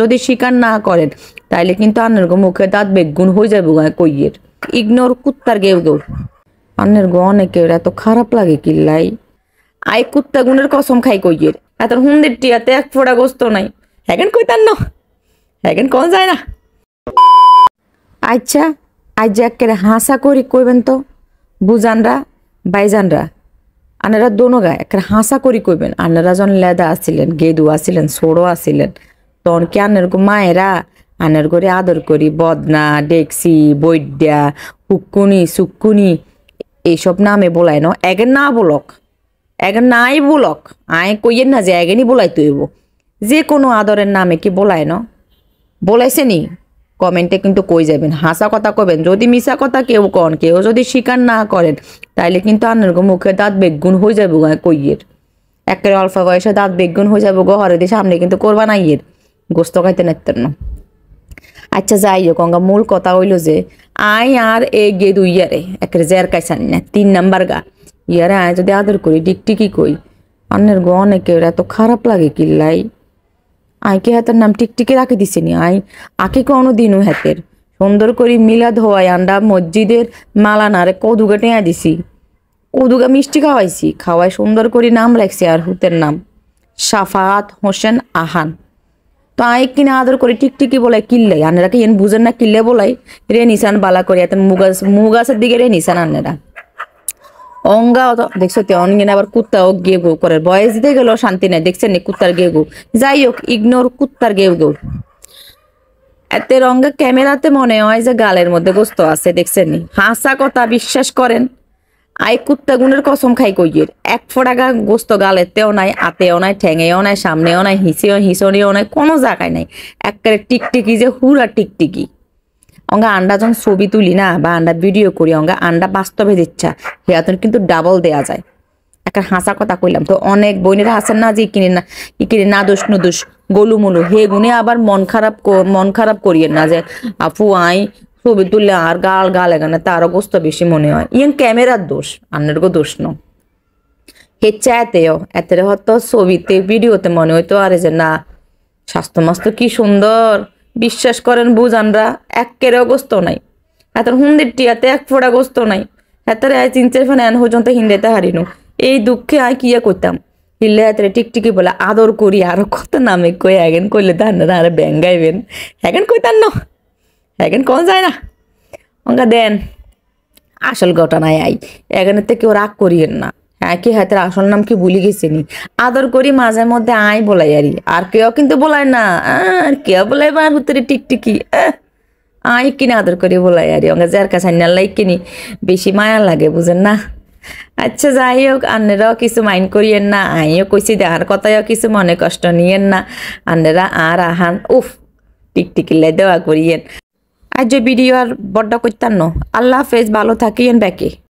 যদি স্বীকার না করেন তাইলে কিন্তু আন্নের গো মুখে দাঁত বেগুন হয়ে যাবো কইয়ের ইগনোর কুত্তার গেউ গেউ আন্নের গো অনেকের এত খারাপ লাগে কিল্লাই আই কুত্তা গুনের কসম খাই কইয়ের এত হুন্দের টিয়াতে এক ফোড়া গোস্ত নাই হ্যাঁ কইতান না হ্যাঁ কোন যায় না আচ্ছা আজ একেবারে হাসা করি কইবেন তো বুজানরা বাইজানরা আনারা দোনো গায়ে একেবারে হাসা করি কইবেন আনারা যখন লেদা আসছিলেন গেদু আসছিলেন সোড়ো আসছিলেন তখন কি আনের গো মায়েরা আনের করে আদর করি বদনা ডেক্সি বৈদ্যা হুক্কুনি সুক্কুনি এইসব নামে বলাই ন এগের না বলক এগের নাই বলক আয় কইয়েন না যে এগেনি বলাই তৈব যে কোনো আদরের নামে কি বলাই ন বলাইছে নি কমেন্টে কিন্তু কই যাবেন হাসা কথা কবেন যদি মিশা কথা কেউ কন কেউ যদি স্বীকার না করেন তাইলে কিন্তু আন্নের গো মুখে দাঁত বেগুন হয়ে যাবো কইয়ের একেবারে অল্প বয়সে দাঁত বেগুন হয়ে যাবো গো হরে দিয়ে সামনে কিন্তু করবা না ইয়ের গোস্ত খাইতে নাইতেন না আচ্ছা যাই হোক অঙ্গা মূল কথা হইল যে আই আর এ গে দুই ইয়ারে একেবারে জের কাইসানি না 3 নাম্বার গা ইয়ারে আয় যদি আদর করি টিকটিকি কই আন্নের গো অনেকের এত খারাপ লাগে কিল্লাই আইকে হাতের নাম টিকটিকি রাখে দিছিনি আই আকে কোনো দিনও হাতের সুন্দর করে মিলাদ হওয়াই আন্ডা মসজিদের মালা নারে কদুগা টেঁয়া দিছি কদুগা মিষ্টি খাওয়াইছি খাওয়াই সুন্দর করে নাম রাখছি আর হুতের নাম সাফাত হোসেন আহান তো আই কিনা আদর করে টিকটিকি বলাই কিল্লাই আনেরা কি এন বুঝেন না কিল্লে বলাই রে নিশান বালা করে এত মুগাছের দিকে রে নিশান আনেরা অঙ্গা দেখছো তো অনগিন আবার কুত্তাও গেউ গেউ করে বয়স দিতে গেল শান্তি নাই দেখছেন নি কুত্তার গেউ গেউ যাই হোক ইগনোর কুত্তার গেউ গেউ এতে রঙ্গা ক্যামেরাতে মনে হয় যে গালের মধ্যে গোস্ত আছে দেখছেন নি হাসা কথা বিশ্বাস করেন আই কুত্তা গুনের কসম খাই কইয়ের এক ফোঁটা গোস্ত গালেতেও নাই আতেও নাই ঠেঙেও নাই সামনেও নাই হিসনেও নাই কোনো জায়গায় নাই একেবারে টিকটিকি যে হুরা টিকটিকি অঙ্গা আন্ডা যখন ছবি তুলি না বা আন্ডা ভিডিও করি অঙ্গা আন্ডা বাস্তবে দিচ্ছা হেয়াতন কিন্তু ডাবল দেয়া যায় একটা হাসা কথা কইলাম তো অনেক বোনেরা আছেন না যে কিনে না দোষ নুদোষ গোলুমুলু হে গুনে আবার মন খারাপ করিয়েন না যে আপু আই ছবি তুললে আর গাল এখানে তারও গোস্ত বেশি মনে হয় ইয়ান ক্যামেরার দোষ আন্নের গো দোষ ন হেচ্ছা এতে হয়তো ছবিতে ভিডিওতে মনে হইতো আরে যে না স্বাস্থ্য মাস্ত কি সুন্দর বিশ্বাস করেন বুঝানরা একেরেও গোস্ত নাই এত হুন্দির টিয়াতে এক ফোড়া গোস্ত নাই এতারে আয় 3-4 ফান এন পর্যন্ত হিন্দাইতে হারিনু এই দুঃখে আয় কিয়া করতাম হিল্লে এত টিকটিকি বলে আদর করি আরো কত নামে কই এগেন কইলে ধান্নারা আরে ব্যাঙ্গাইবেন এগেন কইতান না এগেন কোন যায় না অঙ্গা দেন আসল ঘটনায় আই এখানে থেকে ও রাগ করিয়েন না হ্যাঁ কি হাতের আসল নাম কি ভুলে গেছিনি আদর করি মাঝে মধ্যে আই বলাই আর কেউ কিন্তু বলায় না আর কেউ বলাই বার হুতরে টিকটিকি আই কিনে আদর করি বলাই অঙ্গা যার কাছে আল্লাহ কিনি বেশি মায়া লাগে বুঝেন না আচ্ছা যাই হোক আন্নেরাও কিছু মাইন্ড করিয়েন না আইও কইছি দেখার কথাও কিছু মনে কষ্ট নিয়েন না আন্নেরা আর আহান উফ টিকটিকি লাই দেওয়া করিয়েন আজ ভিডিও আর বড্ডা করতাম না আল্লাহ হাফেজ ভালো থাকিয়েন ব্যাকে।